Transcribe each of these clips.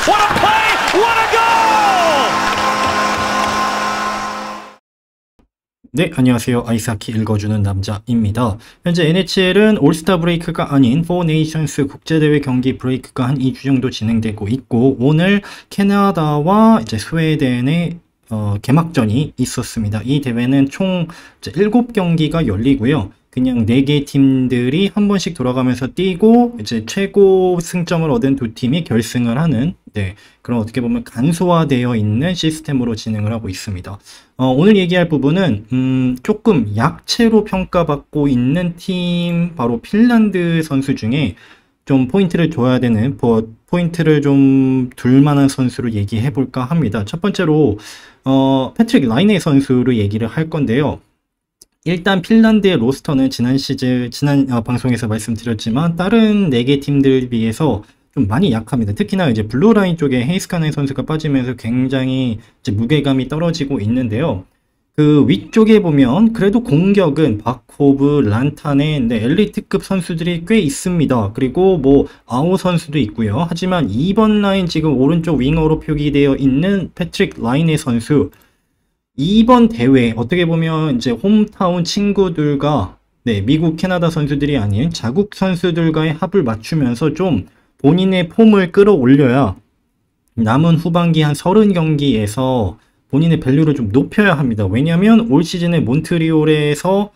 What a play! What a goal! 네, 안녕하세요. 아이스하키 읽어주는 남자입니다. 현재 NHL은 올스타 브레이크가 아닌 포 네이션스 국제대회 경기 브레이크가 한 2주 정도 진행되고 있고, 오늘 캐나다와 이제 스웨덴의 개막전이 있었습니다. 이 대회는 총 7경기가 열리고요. 그냥 4개 팀들이 한 번씩 돌아가면서 뛰고 이제 최고 승점을 얻은 두 팀이 결승을 하는, 그런 어떻게 보면 간소화되어 있는 시스템으로 진행을 하고 있습니다. 오늘 얘기할 부분은 조금 약체로 평가받고 있는 팀, 바로 핀란드 선수 중에 좀 포인트를 줘야 되는, 포인트를 좀 둘 만한 선수로 얘기해 볼까 합니다. 첫 번째로 패트릭 라이네 선수로 얘기를 할 건데요. 일단 핀란드의 로스터는 지난 방송에서 말씀드렸지만 다른 4개 팀들 비해서 좀 많이 약합니다. 특히나 이제 블루라인 쪽에 헤이스카네 선수가 빠지면서 굉장히 이제 무게감이 떨어지고 있는데요. 그 위쪽에 보면 그래도 공격은 바코브, 란타네, 엘리트급 선수들이 꽤 있습니다. 그리고 뭐 아오 선수도 있고요. 하지만 2번 라인 지금 오른쪽 윙어로 표기되어 있는 패트릭 라이네 선수, 이번 대회 어떻게 보면 이제 홈타운 친구들과 미국, 캐나다 선수들이 아닌 자국 선수들과의 합을 맞추면서 좀 본인의 폼을 끌어올려야 남은 후반기 한 30경기에서 본인의 밸류를 좀 높여야 합니다. 왜냐면 올 시즌에 몬트리올에서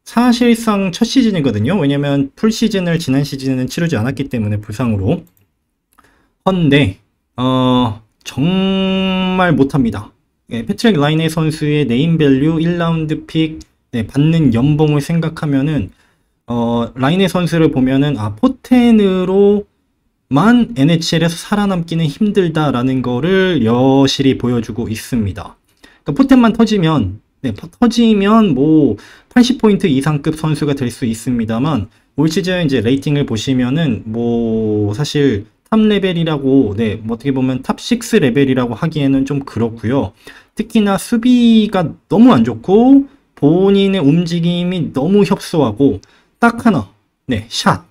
사실상 첫 시즌이거든요. 왜냐면 풀시즌을 지난 시즌에는 치르지 않았기 때문에 부상으로. 헌데 정말 못합니다. 패트릭 라이네 선수의 네임밸류 1라운드 픽 받는 연봉을 생각하면은 라이네 선수를 보면은 포텐으로만 NHL에서 살아남기는 힘들다라는 거를 여실히 보여주고 있습니다. 그러니까 포텐만 터지면 뭐 80포인트 이상급 선수가 될 수 있습니다만, 올 시즌 이제 레이팅을 보시면은 뭐 사실 탑 레벨이라고, 뭐 어떻게 보면 탑 6 레벨이라고 하기에는 좀 그렇고요. 특히나 수비가 너무 안 좋고 본인의 움직임이 너무 협소하고 딱 하나, 샷.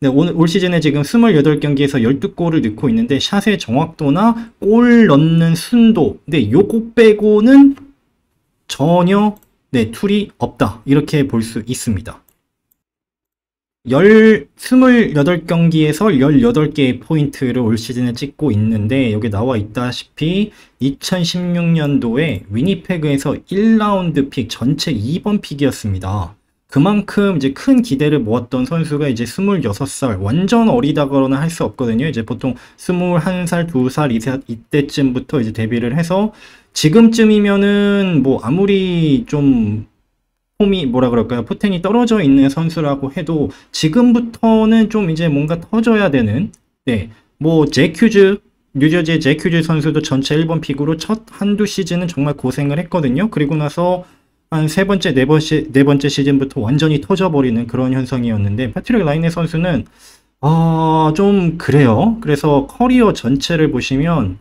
올 시즌에 지금 28경기에서 12골을 넣고 있는데 샷의 정확도나 골 넣는 순도, 요거 빼고는 전혀 툴이 없다, 이렇게 볼 수 있습니다. 28경기에서 18개의 포인트를 올 시즌에 찍고 있는데, 여기 나와 있다시피 2016년도에 위니페그에서 1라운드 픽, 전체 2번 픽이었습니다. 그만큼 이제 큰 기대를 모았던 선수가 이제 26살, 완전 어리다거나 할 수 없거든요. 이제 보통 21살, 2살 이때쯤부터 이제 데뷔를 해서 지금쯤이면은 뭐 아무리 좀 폼이 포텐이 떨어져 있는 선수라고 해도 지금부터는 좀 이제 뭔가 터져야 되는, 뭐 뉴저지의 제큐즈 선수도 전체 1번 픽으로 첫 한두 시즌은 정말 고생을 했거든요. 그리고 나서 한 세 번째, 네 번째 시즌부터 완전히 터져버리는 그런 현상이었는데, 패트릭 라이네 선수는 좀 그래요. 그래서 커리어 전체를 보시면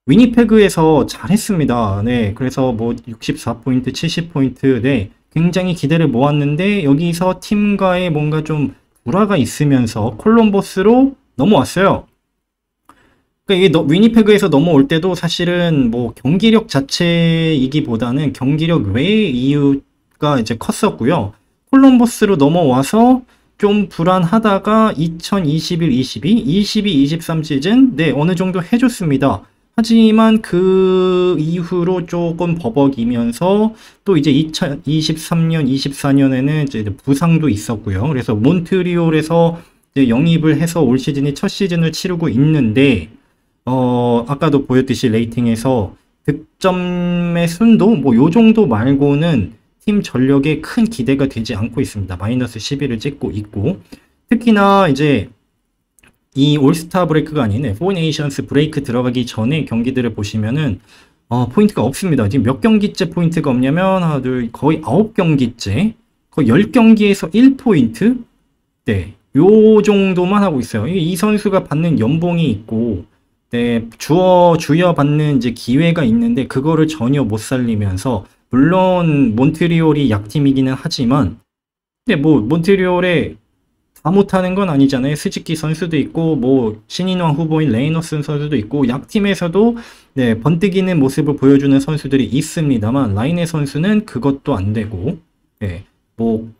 위니페그에서 잘했습니다. 그래서 뭐 64포인트, 70포인트, 굉장히 기대를 모았는데 여기서 팀과의 뭔가 좀 불화가 있으면서 콜럼버스로 넘어왔어요. 그러니까 이게 위니페그에서 넘어올 때도 사실은 뭐 경기력 자체이기보다는 경기력 외의 이유가 이제 컸었고요. 콜럼버스로 넘어와서 좀 불안하다가 2021-22, 22-23 시즌 어느 정도 해줬습니다. 하지만 그 이후로 조금 버벅이면서 또 이제 2023년, 24년에는 이제 부상도 있었고요. 그래서 몬트리올에서 이제 영입을 해서 올 시즌이 첫 시즌을 치르고 있는데, 아까도 보였듯이 레이팅에서 득점의 순도 뭐 요 정도 말고는 팀 전력에 큰 기대가 되지 않고 있습니다. 마이너스 11을 찍고 있고, 특히나 이제 이 올스타 브레이크가 아닌 포 네이션스 브레이크 들어가기 전에 경기들을 보시면은 포인트가 없습니다. 지금 몇 경기째 포인트가 없냐면 하나, 둘, 거의 9경기째, 거의 10경기에서 1포인트? 요 정도만 하고 있어요. 이 선수가 받는 연봉이 있고, 주어 받는 이제 기회가 있는데 그거를 전혀 못 살리면서, 물론 몬트리올이 약팀이기는 하지만 뭐 몬트리올의 다 못하는 건 아니잖아요. 스즈키 선수도 있고 뭐 신인왕 후보인 레이너슨 선수도 있고 약팀에서도 네, 번뜩이는 모습을 보여주는 선수들이 있습니다만 라인의 선수는 그것도 안 되고 네, 뭐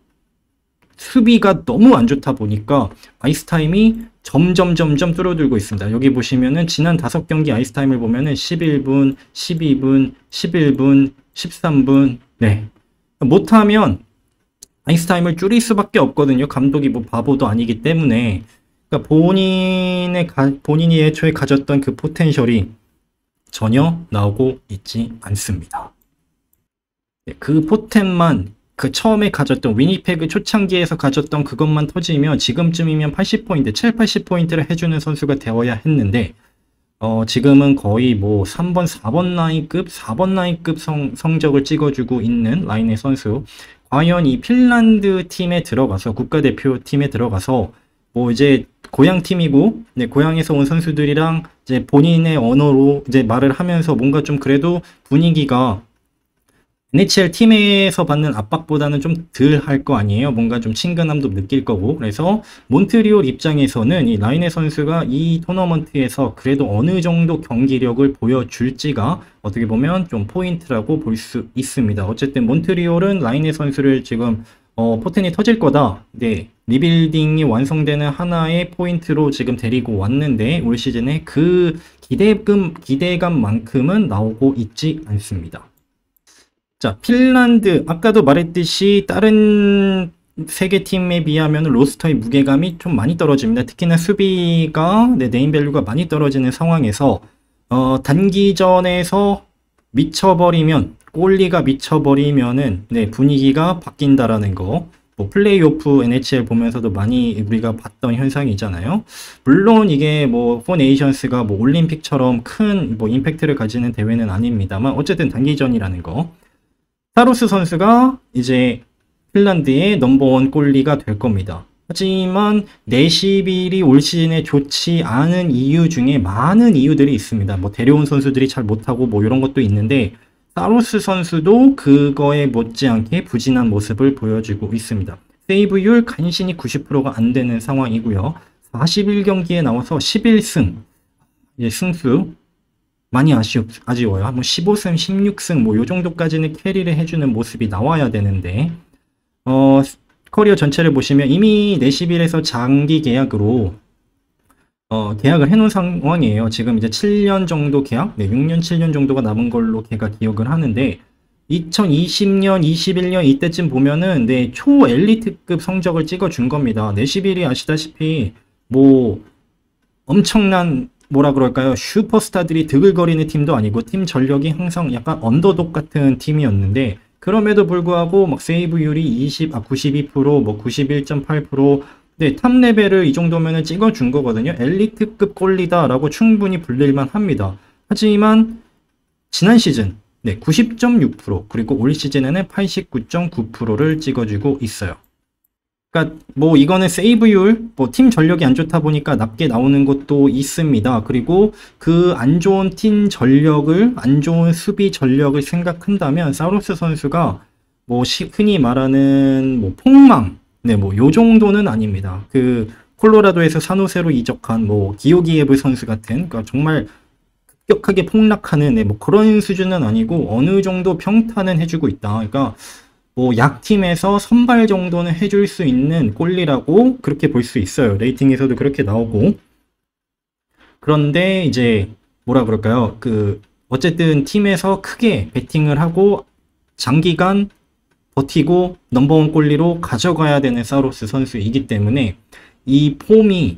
수비가 너무 안 좋다 보니까 아이스타임이 점점 줄어들고 있습니다. 여기 보시면은 지난 5경기 아이스타임을 보면은 11분, 12분, 11분, 13분 네, 못하면 아이스타임을 줄일 수밖에 없거든요. 감독이 뭐 바보도 아니기 때문에. 그러니까 본인이 애초에 가졌던 그 포텐셜이 전혀 나오고 있지 않습니다. 그 포텐만 그 처음에 가졌던 위니페그 초창기에서 가졌던 그것만 터지면 지금쯤이면 80포인트, 7, 80포인트를 해주는 선수가 되어야 했는데 지금은 거의 뭐 3번, 4번 라인급 성적을 찍어주고 있는 라인의 선수. 과연 이 핀란드 팀에 들어가서 국가대표팀에 들어가서 뭐 이제 고향 팀이고 네, 고향에서 온 선수들이랑 이제 본인의 언어로 이제 말을 하면서 뭔가 좀 그래도 분위기가 NHL 팀에서 받는 압박보다는 좀 덜 할 거 아니에요. 뭔가 좀 친근함도 느낄 거고. 그래서 몬트리올 입장에서는 이 라인의 선수가 이 토너먼트에서 그래도 어느 정도 경기력을 보여줄지가 어떻게 보면 좀 포인트라고 볼 수 있습니다. 어쨌든 몬트리올은 라인의 선수를 지금 포텐이 터질 거다. 네, 리빌딩이 완성되는 하나의 포인트로 지금 데리고 왔는데 올 시즌에 그 기대감만큼은 나오고 있지 않습니다. 자, 핀란드 아까도 말했듯이 다른 세계 팀에 비하면 로스터의 무게감이 좀 많이 떨어집니다. 특히나 수비가 네임밸류가 많이 떨어지는 상황에서 단기전에서 미쳐버리면 골리가 미쳐버리면은 네, 분위기가 바뀐다라는 거. 뭐 플레이오프 NHL 보면서도 많이 우리가 봤던 현상이잖아요. 물론 이게 뭐 포네이션스가 뭐 올림픽처럼 큰 뭐 임팩트를 가지는 대회는 아닙니다만 어쨌든 단기전이라는 거. 사로스 선수가 이제 핀란드의 넘버원 골리가 될 겁니다. 하지만 내시빌이 올 시즌에 좋지 않은 이유 중에 많은 이유들이 있습니다. 뭐 데려온 선수들이 잘 못하고 뭐 이런 것도 있는데 사로스 선수도 그거에 못지않게 부진한 모습을 보여주고 있습니다. 세이브율 간신히 90%가 안 되는 상황이고요. 41경기에 나와서 11승, 승수 많이 아쉬워요. 뭐 15승, 16승 뭐 요 정도까지는 캐리를 해주는 모습이 나와야 되는데 커리어 전체를 보시면 이미 내시빌에서 장기 계약으로 계약을 해놓은 상황이에요. 지금 이제 7년 정도 계약, 네, 6년, 7년 정도가 남은 걸로 제가 기억을 하는데 2020년, 21년 이때쯤 보면은 네, 초 엘리트급 성적을 찍어준 겁니다. 내시빌이 아시다시피 뭐 엄청난 뭐라 그럴까요? 슈퍼스타들이 드글거리는 팀도 아니고 팀 전력이 항상 약간 언더독 같은 팀이었는데 그럼에도 불구하고 막 세이브율이 92%, 뭐 91.8%, 네, 탑 레벨을 이 정도면은 찍어준 거거든요. 엘리트급 골리다라고 충분히 불릴만 합니다. 하지만 지난 시즌 네, 90.6% 그리고 올 시즌에는 89.9%를 찍어주고 있어요. 그러니까 뭐 이거는 세이브율, 뭐 팀 전력이 안 좋다 보니까 낮게 나오는 것도 있습니다. 그리고 그 안 좋은 팀 전력을, 안 좋은 수비 전력을 생각한다면 사로스 선수가 뭐 흔히 말하는 뭐 폭망, 네, 뭐 요 정도는 아닙니다. 그 콜로라도에서 산호세로 이적한 뭐 기요기예브 선수 같은, 그러니까 정말 급격하게 폭락하는 네, 뭐 그런 수준은 아니고 어느 정도 평탄은 해주고 있다. 그러니까 뭐 약팀에서 선발 정도는 해줄 수 있는 골리라고 그렇게 볼 수 있어요. 레이팅에서도 그렇게 나오고. 그런데 이제 뭐라 그럴까요? 그 어쨌든 팀에서 크게 배팅을 하고 장기간 버티고 넘버원 골리로 가져가야 되는 사로스 선수이기 때문에 이 폼이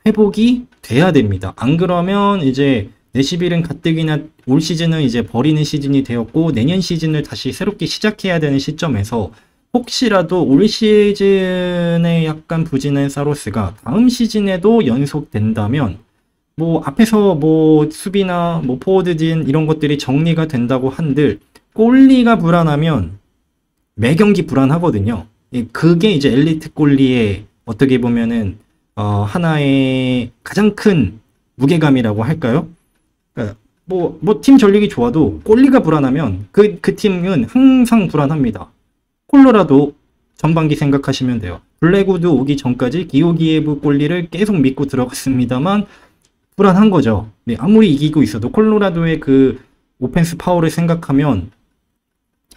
회복이 돼야 됩니다. 안 그러면 이제 내시빌은 가뜩이나 올 시즌은 이제 버리는 시즌이 되었고 내년 시즌을 다시 새롭게 시작해야 되는 시점에서 혹시라도 올 시즌에 약간 부진한 사로스가 다음 시즌에도 연속된다면 뭐 앞에서 뭐 수비나 뭐 포워드진 이런 것들이 정리가 된다고 한들 골리가 불안하면 매 경기 불안하거든요. 그게 이제 엘리트 골리의 어떻게 보면은 하나의 가장 큰 무게감이라고 할까요? 뭐 팀 전력이 좋아도 골리가 불안하면 그 팀은 항상 불안합니다. 콜로라도 전반기 생각하시면 돼요. 블랙우드 오기 전까지 기오기에브 골리를 계속 믿고 들어갔습니다만 불안한 거죠. 네, 아무리 이기고 있어도 콜로라도의 그 오펜스 파워를 생각하면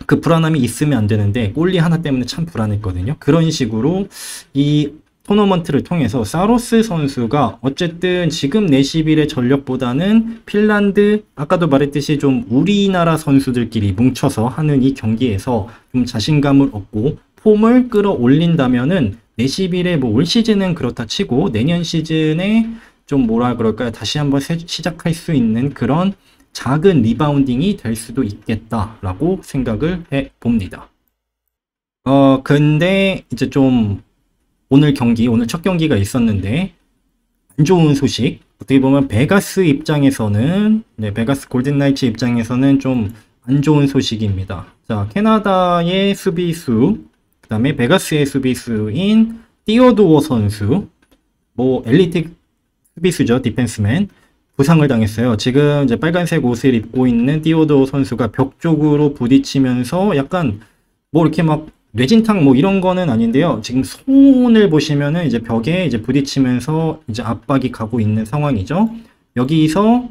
그 불안함이 있으면 안 되는데 골리 하나 때문에 참 불안했거든요. 그런 식으로 이 토너먼트를 통해서 사로스 선수가 어쨌든 지금 내시빌의 전력보다는 핀란드, 아까도 말했듯이 좀 우리나라 선수들끼리 뭉쳐서 하는 이 경기에서 좀 자신감을 얻고 폼을 끌어올린다면은 내시빌의 뭐 올 시즌은 그렇다 치고 내년 시즌에 좀 뭐라 그럴까요? 다시 한번 시작할 수 있는 그런 작은 리바운딩이 될 수도 있겠다라고 생각을 해 봅니다. 근데 이제 좀 오늘 첫 경기가 있었는데 안 좋은 소식. 어떻게 보면 베가스 입장에서는 베가스 골든나이츠 입장에서는 좀 안 좋은 소식입니다. 자, 캐나다의 수비수, 그다음에 베가스의 수비수인 띠오도어 선수, 뭐 엘리트 수비수죠, 디펜스맨. 부상을 당했어요. 지금 이제 빨간색 옷을 입고 있는 띠오도어 선수가 벽 쪽으로 부딪히면서 약간 뭐 이렇게 막 뇌진탕 뭐 이런 거는 아닌데요. 지금 손을 보시면은 이제 벽에 이제 부딪히면서 이제 압박이 가고 있는 상황이죠. 여기서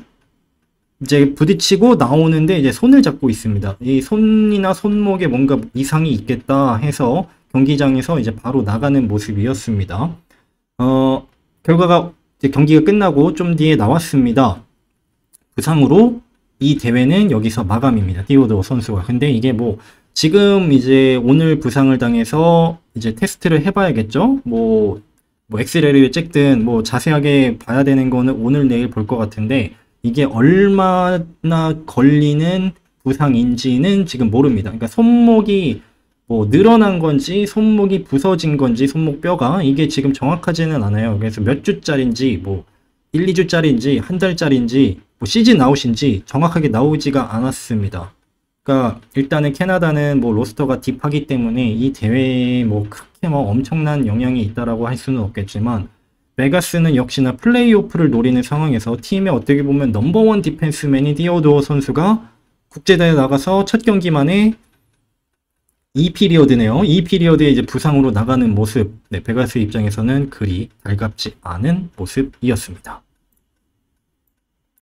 이제 부딪히고 나오는데 이제 손을 잡고 있습니다. 이 손이나 손목에 뭔가 이상이 있겠다 해서 경기장에서 이제 바로 나가는 모습이었습니다. 결과가 이제 경기가 끝나고 좀 뒤에 나왔습니다. 부상으로 이 대회는 여기서 마감입니다. 띠오도어 선수가. 근데 이게 뭐 지금 이제 오늘 부상을 당해서 이제 테스트를 해봐야겠죠? 뭐 엑스레이를 찍든 뭐 자세하게 봐야 되는 거는 오늘 내일 볼 것 같은데 이게 얼마나 걸리는 부상인지는 지금 모릅니다. 그러니까 손목이 뭐 늘어난 건지 손목이 부서진 건지 손목뼈가 이게 지금 정확하지는 않아요. 그래서 몇 주짜리인지 뭐 1, 2주짜리인지 한 달짜리인지 뭐 시즌 아웃인지 정확하게 나오지가 않았습니다. 그러니까 일단은 캐나다는 뭐 로스터가 딥하기 때문에 이 대회에 뭐 크게 뭐 엄청난 영향이 있다라고 할 수는 없겠지만 베가스는 역시나 플레이오프를 노리는 상황에서 팀의 어떻게 보면 넘버원 디펜스맨인 띠오도어 선수가 국제대회 나가서 첫 경기만에 2피리어드네요. 2피리어드에 이제 부상으로 나가는 모습, 베가스 입장에서는 그리 달갑지 않은 모습이었습니다.